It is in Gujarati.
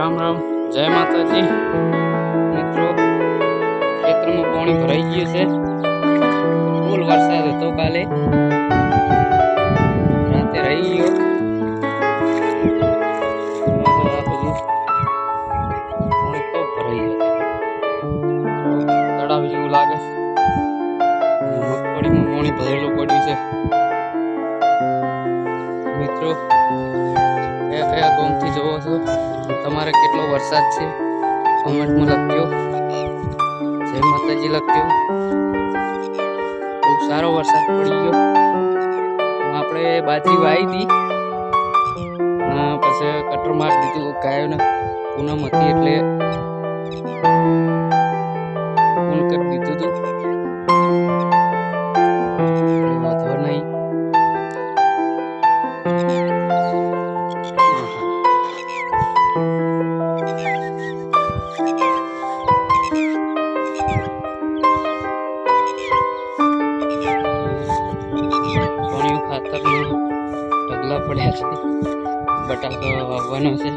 રામ રામ, જય માતાજી મિત્રો। ખેતરમાં પાણી ભરાઈ ગયું છે। ફૂલ વરસાદ હતો કાલે રાતે રહી ગયો। આ બધું પાણી ખૂબ ભરાઈ ગયું, તળાવ જેવું લાગે। મગફળીમાં પાણી ભરેલું પડ્યું છે મિત્રો। કયા કયા ગામથી જોવો છો, તમારે કેટલો વરસાદ છે કોમેન્ટમાં લખજો। જય માતાજી લખજો। ખૂબ સારો વરસાદ પડી ગયો। આપણે બાજરી વાવી હતી, પછી કટર મારી દીધું। ગાયોને પૂનમ હતી એટલે પૂન કરી દીધું હતું, વાંધો નહીં। ખાતરના ઢગલા પડ્યા છે, બટાકા વાવવાનો છે।